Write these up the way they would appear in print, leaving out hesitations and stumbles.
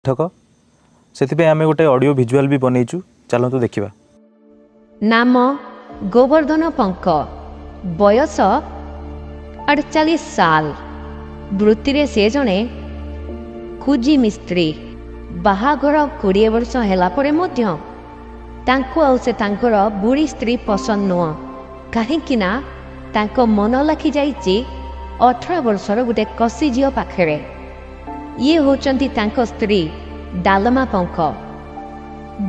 बैठक से आम गोटे ऑडियो विजुअल भी बनईचु चलतु देखा। नाम गोवर्धन पंक, बयस 48 साल, वृत्ति रे से जने कुजी मिस्त्री। बाहाघर 20 वर्ष ହେଲା ପରେ ମଧ୍ୟ ତାଙ୍କୁ ଆଉ ସେ ତାଙ୍କର ବୁଢ଼ୀ ସ୍ତ୍ରୀ ପସନ୍ଦ ନୁହଁ, କାହିଁକି ନା ତାଙ୍କ ମନ ଲାଖି ଯାଇଛି 18 ବର୍ଷର ଗୋଟେ କସି ଝିଅ ପାଖରେ। ଇଏ ହେଉଛନ୍ତି ତାଙ୍କ ସ୍ତ୍ରୀ ଡାଲମା ପଙ୍କ।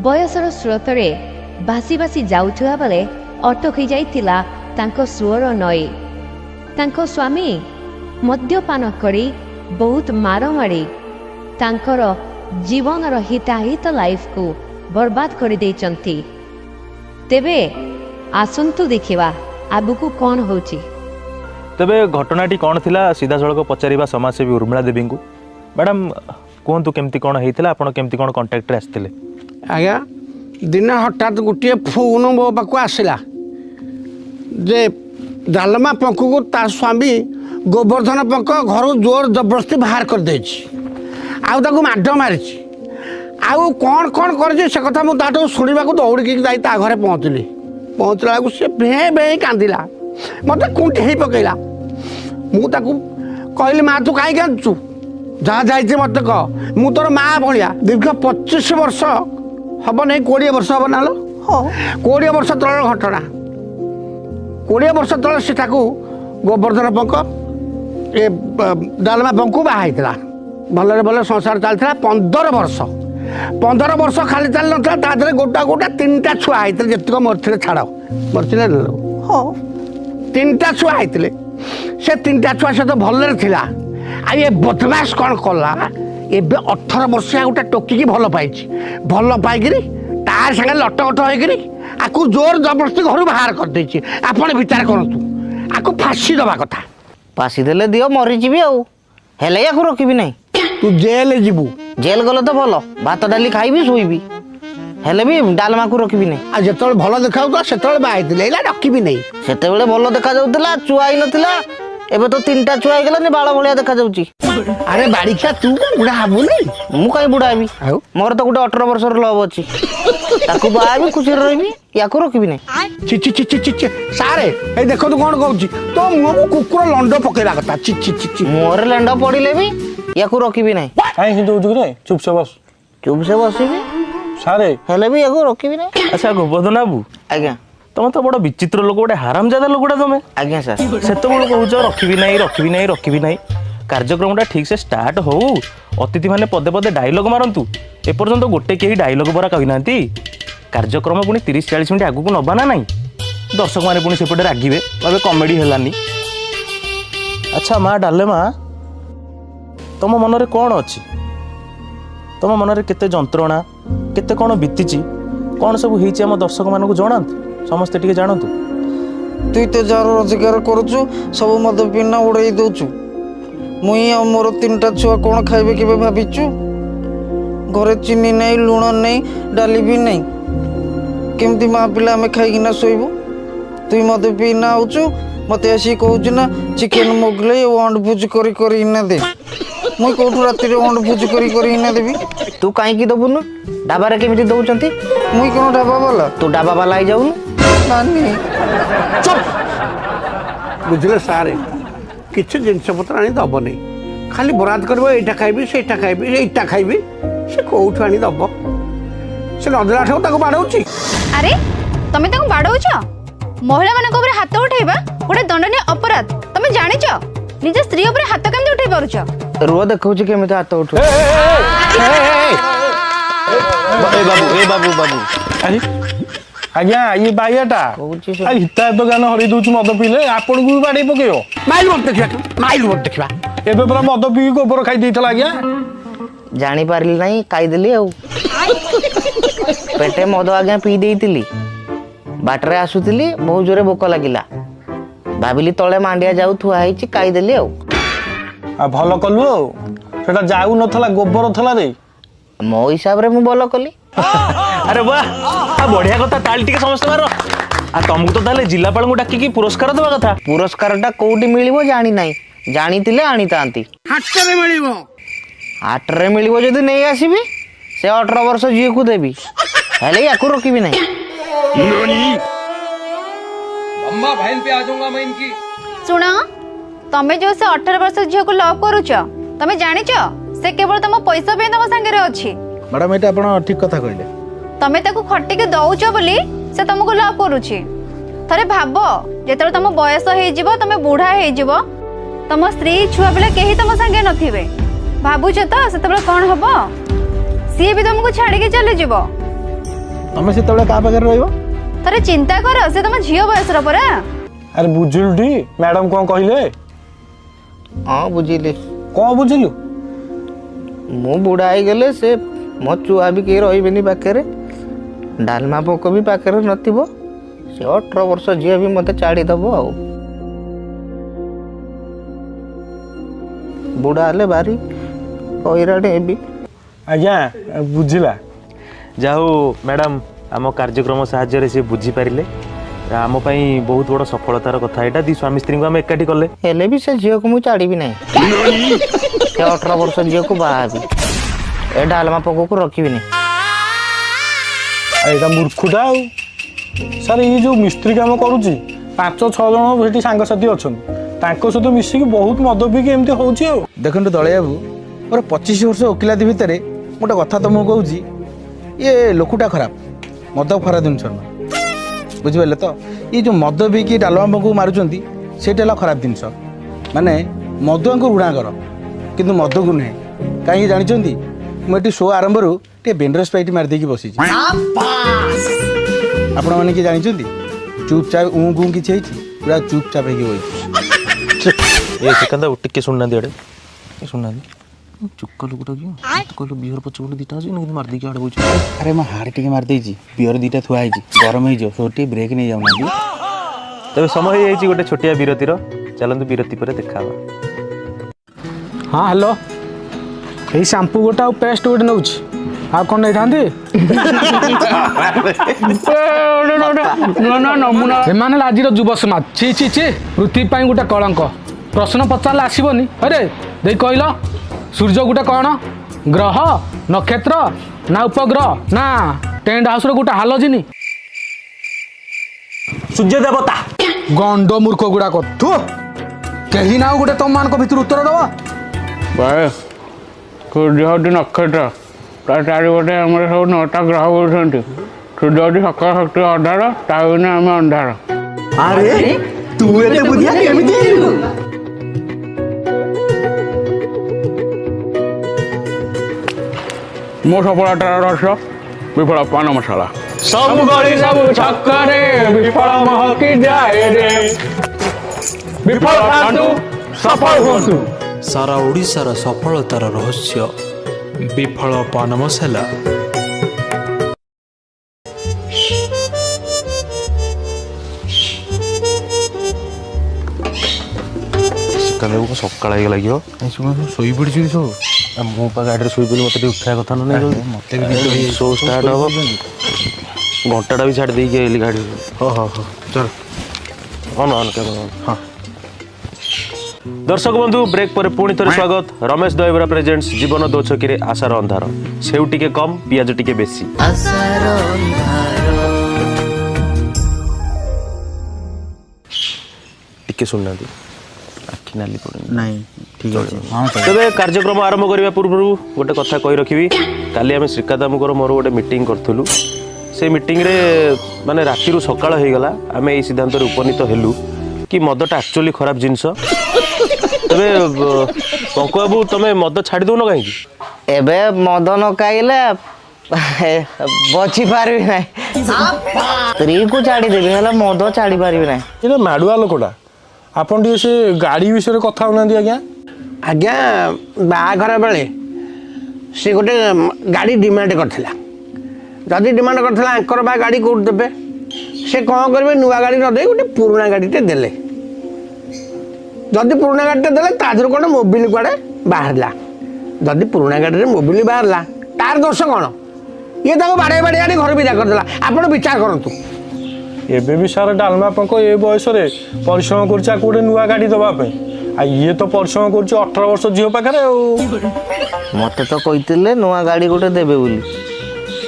ବୟସର ସ୍ରୋତରେ ଭାସି ଭାସି ଯାଉଥିବା ବେଳେ ଅଟକି ଯାଇଥିଲା ତାଙ୍କ ସୁଅର ନଈ। ତାଙ୍କ ସ୍ୱାମୀ ମଦ୍ୟପାନ କରି ବହୁତ ମାର ମାରି ତାଙ୍କର जीवनर हिताहित लाइफ को बर्बाद कर देइचंती। तेबे आसंतु देखिवा आगुकू कौन होची। तेबे घटनाटी कौन थिला सीधा सड़क पचारिबा समाजसेवी उर्मिला देवी को। मैडम कहतु केमती कौन होइतिला, आपण केमती कौन कांटेक्ट रे आस्थिले? आज्ञा दिन हठात गोटे फोन मो पाक आसला जे डालमा पंक को ता स्वामी गोवर्धन पंक घर जोर जबरदस्ती बाहर कर देछि, आउ ताकू माड मारी, आउ कौन कौन कर से कथा मुझे शुणा दौड़िकी जाई ता घरे पहुँचली। पहुँचला सी भें भें कांदिला, मत कुंठी ही पकईला। मुझे कहली माँ तू कहीं कांदुचु, जहाँ जाइए मत कह, मु तोर माँ भाया। दीर्घ 25 वर्ष हम नहीं 20 वर्ष हम ना लो, 20 वर्ष तल घटना। 20 वर्ष तल से गोवर्धन पंक ए डालमा पंक बाहर भलरे भल संसार चलता। 15 वर्ष खाली चल ना गोटा गोटा 3टा छुआ होते जितक मरते छाड़ मरते 3टा छुआ होते से 3टा छुआ से तो भलरे थिला। आ ये बदमाश कौन कला एबे 18 वर्ष गोटे टोकिकी भल पाई, भल पाइक तार सागे लटकट होकर आकु जोर जबरदस्ती घर बाहर कर देछि। आपण विचार करतु आकु फांसी दबा कथा। फांसी देले दियो मरीजी आउ हेले या रखी नहीं। तू जेल जीवु, जेल गले तो भल भात डाली खाइबी शोइबी, हेले भी डालमा को रखी नहीं। आ जेतले भल देखाउता सेतले बाइतिले एला रखी नहीं। सेतेबेले भल देखा जाउतला, चुआ ही नथिला। एबे तो 3टा चुआ ही गेला बाळ भलिया देखा जाउची। अरे बाड़ीखा तू बुढ़ा हबु नहीं। मु काई बुढ़ा हेबी, मोर तो गुटे 18 वर्षर लव अछि, ताकू बाबी खुशी रहिबी, याको रखिबी नहीं। छि छि छि छि छि सारे ए देखो तू कोन कहउची, तो मुंह को कुकुर लंडो पकेला कथा। छि छि छि छि मोर लंडो पड़िले भी याको रखिबी नहीं। काई हिंदू उजुक रे चुप से बस, चुप से बसिबी सारे हेले भी याको रखिबी नहीं। अच्छा गोवर्धन बाबू, आज्ञा तुम तो बड़ा विचित्र लोक, गोटे हरामजादा लोकटा तुम। आज्ञा सर से कहूच रखी नहीं रखी नहीं रखी नहीं। कार्यक्रमटा ठीक से स्टार्ट हो, अतिथि मैंने पदे पदे डायलॉग मारतु, एपर्यंत गोटे कहीं डायलॉग परा कही ना। कार्यक्रम पुणी 30-40 मिनिट आगू नबा ना नहीं, दर्शक मैंने पुणी सेपटे रागिबे भावे कॉमेडी हेलानी। अच्छा माँ डालेमा, तुम मनरे कौन अच्छी? तुम मनरे केते जंत्रणा केते कौन बीतीची, कौन सब होईची आम दर्शक मानक जनातु, समस्ते टिके जानतु। तुई तो जार रोजगार करुचु सब मद पिना उड़ाई दउचु। मुई आ मोर 3टा छुआ कौन खाइबे केबे भाबिचु? घरे चीनी नहीं, लुण नहीं, डाली भी नहीं। केमती माँ पिला आमे खाइकिना सोइबु? तुई मद पिना आउचु, मते आसी कहउचु ना चिकेन मोगले वंड भुज करी करी ना दे। मुई कोठु राति रे वंड भुज करी करी ना देबी। तू काई की दबुनु? डाबारे केमिति दउचंती? मुई कोन ढाबा वाला? तू डाबा वाला आई जाउनु। नानी चुप बुझले सारे किसी जिनस पत्र आनी दब नहीं, खाली बराद कर एटा खाइबी सेटा खाइबी एटा खाइबी। से कोठु आनी दब, से नदेला ठाऊ ताको बाडौची। अरे तमे ताको बाडौछ? महिला मानक ऊपर हाथ उठाइबा गोटे दंडनीय अपराध, तमे जानिछ? निज स्त्री ऊपर हाथ केमते उठाइ पारुछ? रुआ देखौची केमिति हाथ उठो। ए बाबू अरे आज्ञा ये बाइयाटा हिता तो गान हरई दउछु मद पीले, आपन को बाडी पकेयो। माइल मत देखिबा, माइल मत देखिबा। एबे पूरा मद पी गोबर खाई देइतला आज्ञा। जानी पारिली नहीं, खाई देली आउ। पेटे मद आज्ञा पी देइतिली, बाटरे आसुतिली बहुत जोरे भोक लागिला, भाबिली तळे मांडिया जाऊ थुआ हैची खाई देली आउ। आ भलो कलु आउ, सेटा जाऊ नथला गोबर थला रे। मो हिसाब रे मु भलो कली। अरे वाह बढ़िया कथा, ताली टिके समस्त मारो। आ तुमको तो ताले जिलापाल को डाकी पुरस्कार दवा कथा। पुरस्कार टा कोउटी मिलिबो जानी नाही, जानी तिले आनी तांती। हाथ रे मिलिबो, ହାଟରେ ମିଳିବ ଯଦି ନେଇ ଆସିବି ସେ 18 ବର୍ଷ ଝିଅକୁ ଦେବି ହେଲେ ୟାକୁ ରଖିବି ନାହିଁ ଶୁଣ ତମେ ଯୋଉ ସେ 18 ବର୍ଷ ଝିଅକୁ ଲଭ୍ କରୁଛ ତମେ ଜାଣିଛ ସେ କେବଳ ତମ ପଇସା ପାଇଁ ତମ ସାଙ୍ଗରେ ଅଛି। ମ୍ୟାଡ଼ାମ ଏଇଟା ଆପଣ ଠିକ କଥା କହିଲେ। ତମେ ତାକୁ ଖଟିକି ଦଉଛ ବୋଲି ସେ ତମକୁ ଲଭ୍ କରୁଛି। ଥରେ ଭାବ ଯେତେବେଳେ ତମ ବୟସ ହେଇଯିବ ତମେ ବୁଢା ହେଇଯିବ ତମ ସ୍ତ୍ରୀ ଛୁଆ ପିଲା କେହି ତମ ସାଙ୍ଗେ ନଥିବେ ଭାବୁଛ ତ ସେତେବେଳେ କଣ ହବ? ସିଏ ବି ତମକୁ ଛାଡିକି ଚାଲିଯିବ। ତମେ ସେତେବେଳେ କାହା ପାଖରେ ରହିବ? ଥରେ ଚିନ୍ତା କର ସେ ତମ ଝିଅ ବୟସର ପରା। ଆରେ ବୁଝିଲୁ ଟି ମ୍ୟାଡ଼ାମ କଣ କହିଲେ? ହଁ ବୁଝିଲି। କଣ ବୁଝିଲୁ? ମୁଁ ବୁଢା ହେଇଗଲେ ସେ ମୋ ଛୁଆ ବି କେହି ରହିବେନି ପାଖରେ ଡାଲମା ପୋକ ବି ପାଖରେ ନଥିବ ସେ 18 ବର୍ଷ ଝିଅ ବି ମତେ ଛାଡ଼ିଦବ ଆଉ ବୁଢା ହେଲେ ଭାରି ହଇରାଣ ହେବି। ଆଜ୍ଞା ବୁଝିଲା। ଯାହା ହଉ ମ୍ୟାଡ଼ାମ୍ ଆମ କାର୍ଯ୍ୟକ୍ରମ ସାହାଯ୍ୟରେ ସେ ବୁଝିପାରିଲେ ଆମ ପାଇଁ ବହୁତ ବଡ଼ ସଫଳତାର କଥା ଏଇଟା ଦି ସ୍ୱାମୀ ସ୍ତ୍ରୀଙ୍କୁ ଆମେ ଏକାଠି କଲେ। ହେଲେ ବି ସେ ଝିଅକୁ ମୁଁ ଛାଡ଼ିବି ନାହିଁ ସେ 18 ବର୍ଷ ଝିଅକୁ ବାହା ହେବି ଏ ଡାଲମା ପୋକକୁ ରଖିବିନି। ଏଇଟା ମୂର୍ଖଟା ଆଉ ସାର୍ ଏଇ ଯୋଉ ମିସ୍ତ୍ରୀ କାମ କରୁଛି 5-6 ଜଣ ସେଠି ସାଙ୍ଗସାଥି ଅଛନ୍ତି ତାଙ୍କ ସହିତ ମିଶିକି ବହୁତ ମଦ ପିଇକି ଏମିତି ହଉଛି ଆଉ। ଦେଖନ୍ତୁ ଦଳିଆ ବାବୁ ମୋର 25 ବର୍ଷ ଓକିଲାତି ଭିତରେ ଗୋଟେ କଥା ତମକୁ କହୁଛି ଇଏ ଲୋକଟା ଖରାପ ମଦ ଖରାପ ଜିନିଷ ନୁହଁ ବୁଝିପାରିଲେ ତ। ଇଏ ଯେଉଁ ମଦ ପିଇକି ଡାଲମା ପୋକକୁ ମାରୁଛନ୍ତି ସେଇଟା ହେଲା ଖରାପ ଜିନିଷ ମାନେ ମଦୁଆଙ୍କୁ ଘୃଣା କର କିନ୍ତୁ ମଦକୁ ନୁହେଁ। କାହିଁକି ଜାଣିଛନ୍ତି ମୁଁ ଏଠି ଶୋ ଆରମ୍ଭରୁ ଟିକେ ବେଣ୍ଡର ସ୍ପ୍ରାଇଟ୍ ମାରିଦେଇକି ବସିଛି ଆପଣମାନେ କିଏ ଜାଣିଛନ୍ତି ଚୁପଚାପ ଗୁଁ କିଛି ହେଇଛି ପୁରା ଚୁପଚାପ ହେଇକି ବସିଛି। ଏ ସେକାନ୍ତା ଟିକେ ଶୁଣୁନାହାନ୍ତି ଆଡ଼େ ଶୁଣୁନାହାନ୍ତି ଚୁକ ଲୋକଟା କିଏ କହିଲୁ ବିହର ପଛପଟେ ଦୁଇଟା ଅଛି କିନ୍ତୁ ମାରିଦେଇକି ଆଡ଼େ ବଉଛି। ଆରେ ମୋ ହାଡ଼ ଟିକେ ମାରିଦେଇଛି ବିଅର ଦୁଇଟା ଥୁଆ ହେଇଛି ଗରମ ହେଇଯିବ ସବୁ ଟିକେ ବ୍ରେକ୍ ନେଇଯାଉନାହାନ୍ତି। ତେବେ ସମୟ ହେଇଯାଇଛି ଗୋଟେ ଛୋଟିଆ ବିରତିର ଚାଲନ୍ତୁ ବିରତି ପରେ ଦେଖା ହେବା। ହଁ ହ୍ୟାଲୋ ଏଇ ସାମ୍ପୁ ଗୋଟେ ଆଉ ପେଷ୍ଟ ଗୋଟେ ନେଉଛି ଆଉ କ'ଣ ନେଇଥାନ୍ତି? ଏମାନେ ହେଲା ଆଜିର ଯୁବ ସମାଜ ଛି ଛି ଛି ପୃଥିବୀ ପାଇଁ ଗୋଟେ କଳଙ୍କ। ପ୍ରଶ୍ନ ପଚାରିଲେ ଆସିବନି ଆରେ ଦେଇ କହିଲ ସୂର୍ଯ୍ୟ ଗୋଟେ କ'ଣ ଗ୍ରହ ନକ୍ଷତ୍ର ନା ଉପଗ୍ରହ ନା ଟେଣ୍ଟ ହାଉସର ଗୋଟେ ହାଲୋଜିନି? ସୂର୍ଯ୍ୟ ଦେବତା। ଗଣ୍ଡ ମୂର୍ଖ ଗୁଡ଼ାକ ଥୁ କେହି ନା ଗୋଟେ ତମମାନଙ୍କ ଭିତରୁ ଉତ୍ତର ଦେବ। ସୂର୍ଯ୍ୟ ହେଉଛି ନକ୍ଷତ୍ର ତା ଚାରିପଟେ ଆମର ସବୁ 9ଟା ଗ୍ରହ ବୁଲୁଛନ୍ତି। ସୂର୍ଯ୍ୟ ହେଉଛି ସକଳ ଶକ୍ତି ଅଧାର ତା ବିନା ଆମେ ଅନ୍ଧାର। ଆରେ ତୁ ଏତେ ବୁଦ୍ଧିଆ କେମିତି ହେଲୁ? ମୋ ସଫଳତାର ରହସ୍ୟ ବିଫଳ ପାନ ମସଲା। ସବୁ ଗଳି ସବୁ ଛକରେ ବିଫଳ ମହକି ଯାଏ ରେ ବିଫଳ ପାଆନ୍ତୁ ସଫଳ ହୁଅନ୍ତୁ। ସାରା ଓଡ଼ିଶାର ସଫଳତାର ରହସ୍ୟ ବିଫଳ ପାନ ମସଲା। ସେକାନ୍ତାକୁ ସକାଳ ହେଇଗଲା ଲାଗିବ ଶୋଇପଡ଼ିଛନ୍ତି ସବୁ ମୁଁ ପା ଗାଡ଼ିରେ ଶୋଇପଡ଼ିଲି ମୋତେ ଟିକେ ଉଠିବା କଥା ନୁହେଁ ମୋତେ ବି ଶୋ ଷ୍ଟାର୍ଟ ହେବ ଘଣ୍ଟାଟା ବି ଛାଡ଼ି ଦେଇକି ଆଇଲି ଗାଡ଼ିରେ। ହଉ ଚାଲ ହଁ ଦର୍ଶକ ବନ୍ଧୁ ବ୍ରେକ୍ ପରେ ପୁଣି ଥରେ ସ୍ୱାଗତ। ରମେଶ ଦହିବରା ପ୍ରେଜେଣ୍ଟସ୍ ଜୀବନ ଦୋଛକିରେ ଆଶାର ଅନ୍ଧାର ସେଉ ଟିକେ କମ୍ ପିଆଜ ଟିକେ ବେଶୀ। ଟିକେ ଶୁଣୁନାହାନ୍ତି ଆଖି ନାଲି ପଡ଼ୁନି। ନାଇଁ ଠିକ୍ ଅଛି ତେବେ କାର୍ଯ୍ୟକ୍ରମ ଆରମ୍ଭ କରିବା ପୂର୍ବରୁ ଗୋଟେ କଥା କହି ରଖିବି କାଲି ଆମେ ଶ୍ରୀକାଦାମଙ୍କର ମୋର ଗୋଟେ ମିଟିଂ କରିଥିଲୁ। ସେ ମିଟିଂରେ ମାନେ ରାତିରୁ ସକାଳ ହେଇଗଲା ଆମେ ଏଇ ସିଦ୍ଧାନ୍ତରେ ଉପନୀତ ହେଲୁ କି ମଦଟା ଆକ୍ଚୁଆଲି ଖରାପ ଜିନିଷ। ତେବେ ପଙ୍କୁ ବାବୁ ତମେ ମଦ ଛାଡ଼ି ଦେଉନ କାହିଁକି? ଏବେ ମଦ ନ ଖାଇଲେ ବଞ୍ଚି ପାରିବି ନାହିଁ। ସ୍ତ୍ରୀକୁ ଛାଡ଼ିଦେବି ହେଲେ ମଦ ଛାଡ଼ି ପାରିବି ନାହିଁ। ଏଇଟା ମାଡ଼ୁଆ ଲୋକଟା ଆପଣ ଟିକେ ସେ ଗାଡ଼ି ବିଷୟରେ କଥା ହଉନାହାନ୍ତି ଆଜ୍ଞା। ଆଜ୍ଞା ବାହାଘର ବେଳେ ସେ ଗୋଟେ ଗାଡ଼ି ଡିମାଣ୍ଡ କରିଥିଲା। ଯଦି ଡିମାଣ୍ଡ କରିଥିଲା ଆଙ୍କର ବା ଗାଡ଼ି କେଉଁଠି ଦେବେ ସେ କ'ଣ କରିବେ ନୂଆ ଗାଡ଼ି ନ ଦେଇ ଗୋଟେ ପୁରୁଣା ଗାଡ଼ିଟେ ଦେଲେ। ଯଦି ପୁରୁଣା ଗାଡ଼ିଟେ ଦେଲେ ତା ଦେହରୁ କ'ଣ ମୋବିଲ କୁଆଡ଼େ ବାହାରିଲା। ଯଦି ପୁରୁଣା ଗାଡ଼ିରେ ମୋବିଲ ବାହାରିଲା ତାର ଦୋଷ କ'ଣ? ଇଏ ତାକୁ ବାଡ଼େଇ ବାଡ଼େଇ ଆଣି ଘର ବିଦା କରିଦେଲା। ଆପଣ ବିଚାର କରନ୍ତୁ। ଏବେ ବି ସାର୍ ଡାଲମା ପଙ୍କ ଏ ବୟସରେ ପରିଶ୍ରମ କରୁଛି ଆକୁ ଗୋଟେ ନୂଆ ଗାଡ଼ି ଦେବା ପାଇଁ ଆଉ ଇଏ ତ ପରିଶ୍ରମ କରୁଛି 18 ବର୍ଷ ଝିଅ ପାଖରେ ଆଉ। ମତେ ତ କହିଥିଲେ ନୂଆ ଗାଡ଼ି ଗୋଟେ ଦେବେ ବୋଲି,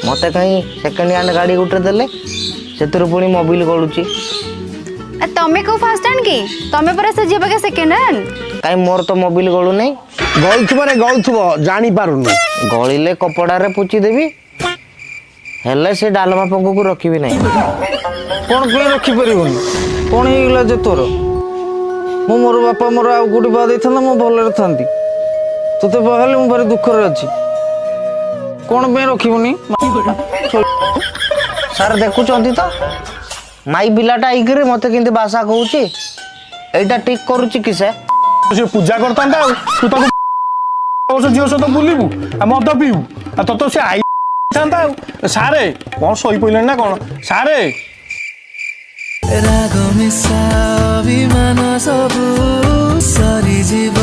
ମତେ କାହିଁ ସେକେଣ୍ଡ ହ୍ୟାଣ୍ଡ ଗାଡ଼ି ଗୋଟେ ଦେଲେ, ସେଥିରୁ ପୁଣି ମୋବିଲ ଗଳୁଛି। ତମେ କୋଉ ଫାର୍ଷ୍ଟ ହ୍ୟାଣ୍ଡ କି? ତମେ ପରା ସେ ଝିଅ ପାଖେ ସେକେଣ୍ଡ ହ୍ୟାଣ୍ଡ। କାହିଁ ମୋର ତ ମୋବିଲ ଗଳୁନାହିଁ। ଗଳୁଥିବ ରେ ଗଳୁଥିବ, ଜାଣିପାରୁନୁ। ଗଳିଲେ କପଡ଼ାରେ ପୋଛି ଦେବି, ହେଲେ ସେ ଡାଲମା ପଙ୍କକୁ ରଖିବି ନାହିଁ। କ'ଣ ପାଇଁ ରଖିପାରିବୁନି? କ'ଣ ହେଇଗଲା ଯେ ତୋର? ମୁଁ ମୋର ବାପା ମୋର ଆଉ କୋଉଠି ବାହା ଦେଇଥାନ୍ତା, ମୁଁ ଭଲରେ ଥାନ୍ତି। ତୋତେ ବାହା ହେଲେ ମୁଁ ଭାରି ଦୁଃଖରେ ଅଛି। କ'ଣ ପାଇଁ ରଖିବୁନି? ସାର୍ ଦେଖୁଛନ୍ତି ତ ମାଇ ପିଲାଟା ହେଇକିରି ମତେ କେମିତି ଭାଷା କହୁଛି, ଏଇଟା ଠିକ କରୁଛି କି ସେ? ସେ ପୂଜା କରିଥାନ୍ତା ଆଉ ତୁ ତାକୁ ଝିଅ ସହିତ ବୁଲିବୁ ଆଉ ମଦ ପିଇବୁ, ଆଉ ତୋତେ ସେ ଆଇଥାନ୍ତା ଆଉ। ସାରେ କ'ଣ ଶୋଇପଇଲେଣି ନା କ'ଣ? ସାରେ ରାଗ ମିଶା ଅଭିମାନ ସବୁ ସରିଯିବ,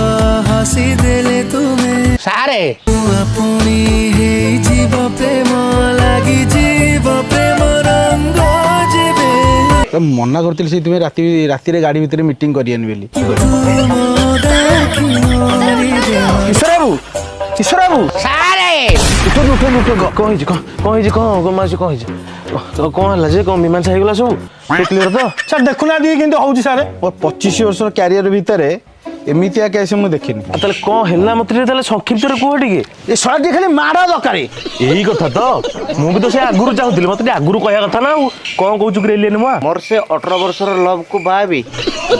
ହସି ଦେଲେ ତୁମେ ସାରେ ପୁଣି ହେଇଯିବ, ପ୍ରେମ ଲାଗିଯିବ, ପ୍ରେମ ରଙ୍ଗ ଯିବେ। ମନା କରିଥିଲି ସେଇଥିପାଇଁ ରାତିରେ ଗାଡ଼ି ଭିତରେ ମିଟିଂ କରିବାନି ବୋଲି। କିଶୋର ବାବୁ, କିଶୋର ବାବୁ, ସାରେ କ'ଣ ହେଇଛି କ'ଣ ହେଇଛି ହେଲା ଯେ? କ'ଣ ମୀମାଂସା ହେଇଗଲା ସବୁ କ୍ଲିୟର ତ? ସାର୍ ଦେଖୁନାହାନ୍ତି କେମିତି ହଉଛି ସାର୍। ମୋର 25 ବର୍ଷର କ୍ୟାରିୟର ଭିତରେ ଏମିତିଆ କେସ୍ ମୁଁ ଦେଖିନି। ଆଉ ତାହେଲେ କ'ଣ ହେଲା ମତେ ଟିକେ ତାହେଲେ ସଂକ୍ଷିପ୍ତରେ କୁହ ଟିକେ। ଏ ଶଳା ଟିକେ ଖାଲି ମାଡ଼ ଦରକାର। ଏଇ କଥା ତ ମୁଁ ବି ତ ସେ ଆଗରୁ ଚାହୁଁଥିଲି, ମତେ ଟିକେ ଆଗରୁ କହିବା କଥା ନା। ଆଉ କ'ଣ କହୁଛୁ କି ଏଲିଏନ୍ ମା? ମୋର ସେ 18 ବର୍ଷର ଲଭକୁ ବାହାବି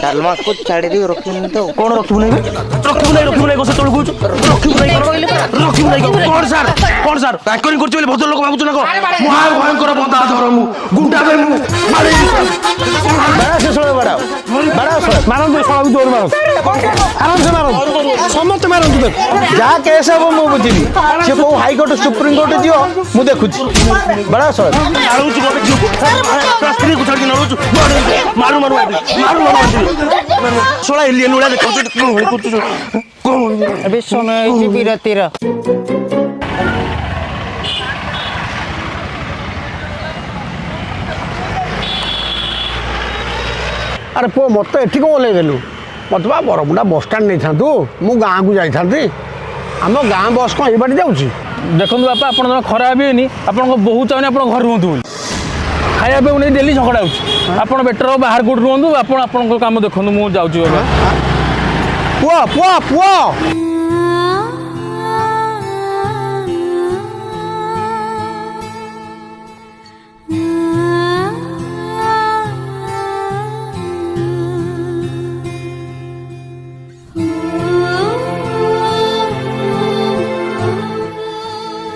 ଡାଲମାକୁ ଛାଡ଼ିଦେଇ ରଖିବୁନି ତ? କ'ଣ ରଖିବୁ ନାହିଁ? ରଖିବୁ ନାହିଁ ସେତେବେଳେ କହୁଛୁ ରଖିବୁ ନାହିଁ କ'ଣ ସାର୍? କ'ଣ ସାର୍ ତାଙ୍କରି କରୁଛି ବୋଲି ଭଦ୍ର ଲୋକ ଭାବୁଛୁ ନା କ'ଣ? ମହାଭୟଙ୍କର ବନ୍ଧା ଧର ମୁଁ ଗୁଣ୍ଡା ବେ ମୁଁ ମାରନ୍ତୁ ଶଳାକୁ ଜୋର ମାରନ୍ତୁ, ଆରାମସେ ମାରନ୍ତୁ, ସମସ୍ତେ ମାରନ୍ତୁ ତାକୁ। ଯାହା କେସ୍ ହବ ମୁଁ ବୁଝିବି। ସେ କୋଉ ହାଇକୋର୍ଟ ସୁପ୍ରିମକୋର୍ଟ ଯିବ ମୁଁ ଦେଖୁଛି। ବड़ा ସର ଆଳୁଛୁ ଗୋଟେ ଝିଅକୁ ସ୍ତ୍ରୀକୁ ଛାଡ଼ିକି ନଳୁଛୁ ମାରୁ ଶଳା ଏଲିଏନ୍ ଭଳିଆ ଦେଖାଉଛୁ। ଏବେ ସମୟ ହେଇଛି ବିରତିର। ଆରେ ପୁଅ ମୋତେ ଏଠି କ'ଣ ଓହ୍ଲେଇଦେଲୁ? ମୋତେ ବା ବରମୁଣ୍ଡା ବସଷ୍ଟାଣ୍ଡ ନେଇଥାନ୍ତୁ, ମୁଁ ଗାଁକୁ ଯାଇଥାନ୍ତି। ଆମ ଗାଁ ବସ୍ କ'ଣ ଏଇ ବାଟେ ଯାଉଛି? ଦେଖନ୍ତୁ ବାପା, ଆପଣ ଜଣେ ଖରାପ ହେଇନି, ଆପଣଙ୍କ ବୋହୁ ଚାହୁଁନି ଆପଣ ଘରେ ରୁହନ୍ତୁ ବୋଲି। ଖାଇବା ପିଇବାକୁ ନେଇ ଡେଲି ଝଗଡ଼ା ହେଉଛି। ଆପଣ ବେଟର ବାହାର କୋଉଠି ରୁହନ୍ତୁ, ଆପଣ ଆପଣଙ୍କ କାମ ଦେଖନ୍ତୁ। ମୁଁ ଯାଉଛି ବାବା। ପୁଅ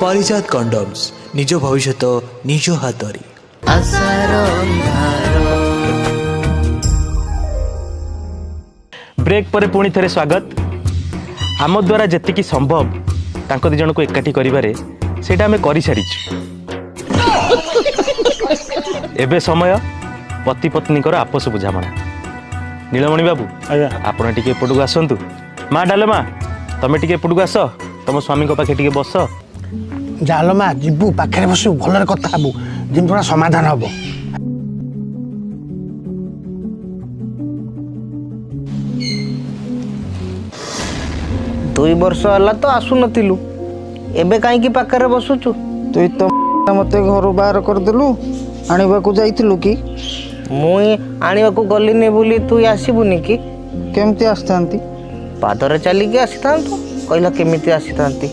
ପାରିଜାତ କଣ୍ଡମ୍ସ, ନିଜ ଭବିଷ୍ୟତ ନିଜ ହାତରେ। ବ୍ରେକ୍ ପରେ ପୁଣି ଥରେ ସ୍ୱାଗତ। ଆମ ଦ୍ୱାରା ଯେତିକି ସମ୍ଭବ ତାଙ୍କ ଦୁଇ ଜଣକୁ ଏକାଠି କରିବାରେ ସେଇଟା ଆମେ କରିସାରିଛୁ। ଏବେ ସମୟ ପତି ପତ୍ନୀଙ୍କର ଆପୋଷ ବୁଝାମଣା। ନୀଳମଣି ବାବୁ, ଆପଣ ଟିକେ ଏପଟକୁ ଆସନ୍ତୁ। ମା ଡାଲମା, ତମେ ଟିକେ ଏପଟକୁ ଆସ, ତମ ସ୍ୱାମୀଙ୍କ ପାଖେ ଟିକେ ବସ। ଜାଲ ମା ଯିବୁ, ପାଖରେ ବସିବୁ, ଭଲରେ କଥା ହବୁ, ଯେମିତି ପୁରା ସମାଧାନ ହବ। ଦୁଇ ବର୍ଷ ହେଲା ତ ଆସୁନଥିଲୁ, ଏବେ କାହିଁକି ପାଖରେ ବସୁଛୁ? ତୁଇ ତ ମତେ ଘରୁ ବାହାର କରିଦେଲୁ। ଆଣିବାକୁ ଯାଇଥିଲୁ କି? ମୁଇଁ ଆଣିବାକୁ ଗଲିନି ବୋଲି ତୁ ଆସିବୁନି କି? କେମିତି ଆସିଥାନ୍ତି? ପାଦରେ ଚାଲିକି ଆସିଥାନ୍ତୁ। କହିଲା କେମିତି ଆସିଥାନ୍ତି?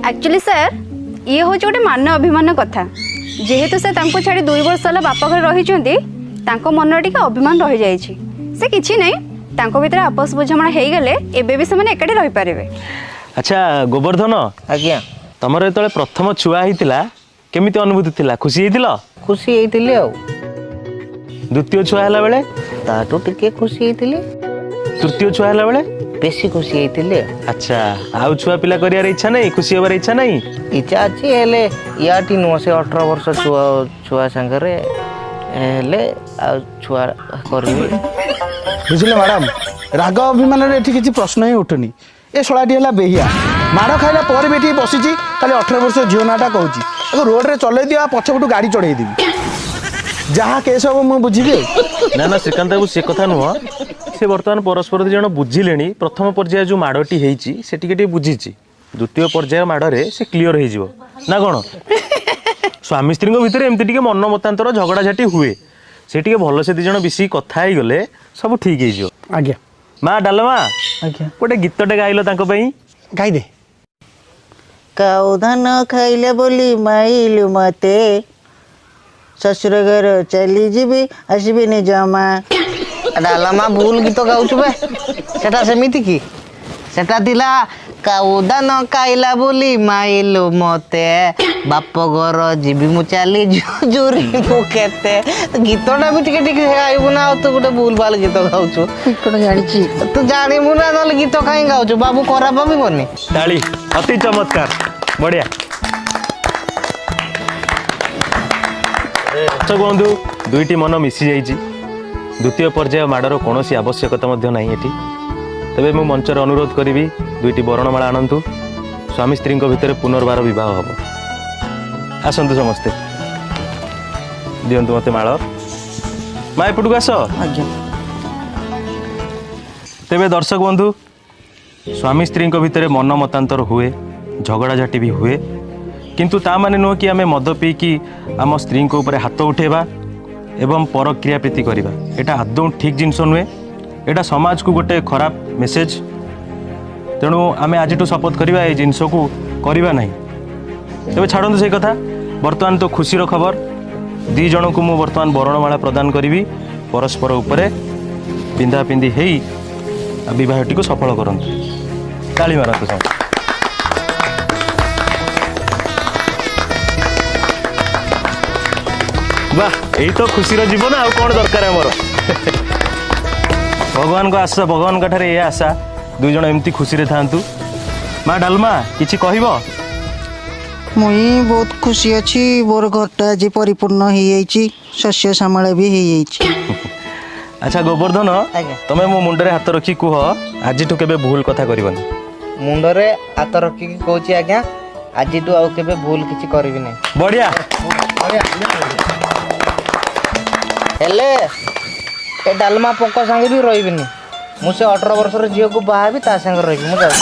ଆକ୍ଚୁଆଲି ସାର୍, ଇଏ ହେଉଛି ଗୋଟେ ମାନ ଅଭିମାନ କଥା। ଯେହେତୁ ସେ ତାଙ୍କୁ ଛାଡ଼ି 2 ବର୍ଷ ହେଲା ବାପ ଘରେ ରହିଛନ୍ତି, ତାଙ୍କ ମନରେ ଟିକେ ଅଭିମାନ ରହିଯାଇଛି। ସେ କିଛି ନାହିଁ, ତାଙ୍କ ଭିତରେ ଆପୋଷ ବୁଝାମଣା ହେଇଗଲେ ଏବେ ବି ସେମାନେ ଏକାଠି ରହିପାରିବେ। ଆଚ୍ଛା ଗୋବର୍ଦ୍ଧନ, ଆଜ୍ଞା, ତମର ଯେତେବେଳେ ପ୍ରଥମ ଛୁଆ ହେଇଥିଲା କେମିତି ଅନୁଭୂତି ଥିଲା? ଖୁସି ହେଇଥିଲ? ଖୁସି ହେଇଥିଲି। ଆଉ ଦ୍ୱିତୀୟ ଛୁଆ ହେଲା ବେଳେ? ତାଠୁ ଟିକେ ଖୁସି ହେଇଥିଲି। ତୃତୀୟ ଛୁଆ ହେଲା ବେଳେ? ବେଶୀ ଖୁସି ହେଇଥିଲି। ଆଚ୍ଛା, ଆଉ ଛୁଆ ପିଲା କରିବାର ଇଚ୍ଛା ନାହିଁ? ଖୁସି ହେବାର ଇଚ୍ଛା ନାହିଁ? ଇଚ୍ଛା ଅଛି, ହେଲେ ୟାଠି ନୁହଁ, ସେ 18 ବର୍ଷ ଛୁଆ ସାଙ୍ଗରେ ହେଲେ ଆଉ ଛୁଆ କରିବି। ବୁଝିଲେ ମ୍ୟାଡ଼ାମ, ରାଗ ଅଭିମାନରେ ଏଠି କିଛି ପ୍ରଶ୍ନ ହିଁ ଉଠୁନି। ଏ ଶଳାଟି ହେଲା ବେହିଆ। ମାଡ଼ ଖାଇଲା ପରେ ବି ଏଠି ବସିଛି, ଖାଲି 18 ବର୍ଷ ଝିଅ ନାଁଟା କହୁଛି। ତାକୁ ରୋଡ଼ରେ ଚଲେଇ ଦିଅ, ପଛପଟୁ ଗାଡ଼ି ଚଢ଼େଇ ଦେବି। ଯାହା କେସ୍ ହବ ମୁଁ ବୁଝିବି। ନା ଶ୍ରୀକାନ୍ତ ବାବୁ, ସେ କଥା ନୁହଁ। से बर्तमान परस्पर दी जन बुझिले प्रथम पर्याय जो माड़टी होती से टी बुझी द्वितीय पर्याय माड़े से क्लीयर हो ना कौन स्वामी स्त्री भितर एमती मन मतांतर झगड़ा झाटी हुए से भल से दिज मिसिक कथा ही गले सब ठीक हो आज्ञा माँ डालमा आज्ञा गोटे गीतटे गाइल गाई दे काऊ धान खाइले बोली माइलु मते शशुर घर चली जीवी आसबिनी जमा डालमा भूल गीत गाउछु बे सेटा सेमिति की सेटा दिला काउदान काइला बोली माइलो मते बाप घर जीवी मु चाली जुरी मु केते गीतटा भी टिके टिके गाइबु ना तू गोटे भूल भाल गीत गाउछु कोन जानिची तू जानिबु ना नले गीत काई गाउछु बाबू खराब भाबिबनी ताली अति चमत्कार बढ़िया अच्छा बंधु दुईटी मन मिसी जाइए द्वितीय पर्याय माड़र कौन आवश्यकता नहीं एटी तेबे मु मंचर अनुरोध करी दुईटी बरणमाला आनतु स्वामी स्त्री भितर पुनर्बार विवाह हम आसतु समस्ते दिंतु मत माल माँ एपटू आस आज्ञा तेबे दर्शक बंधु स्वामी स्त्री भितर मन मतांतर हुए झगड़ा झाटी भी हुए किंतु ता माने नुह कि आम मद पीकी आम स्त्री ऊपर हाथ उठेबा एवं पर क्रिया प्रीति करवा यहाँ आदौ ठीक जिनस नुहे यहाँ समाज को गोटे खराब मेसेज तेणु आम आज शपथ करवा ये जिनस को करवा ना तेज छाड़ू से कथा बर्तमान तो खुशी खबर दी जन को मु बर्तमान बरणमाला प्रदान करी परस्पर उपरे पिंधा पिंधि हो बहटी को सफल करूँ ताली मारतु सब वाह यही तो खुशी जीवन आउ कौन दरकार आमर भगवान को आशा भगवान का ठारे ये आशा दुई जन एमती खुशी रे थांतु माँ डालमा किछि कहबो मुई बहुत खुशी अच्छी मोर घरटा आज परिपूर्ण हो जाइए शस्य सामला भी हो जाइए अच्छा गोवर्धन आज्ञा। तमे मो मुंडरे हाथ रखी कुह आज केबे भूल कथा करबनी मुंडरे हाथ रखिकी कहूची आज्ञा आज आउ केबे भूल किछि करबी नै बढ़िया हेले ए डालमा पंक संगे भी रहिबिनी मु से 18 वर्षर झियो को बाहा भी ता संगे रहिबी मु जाऊ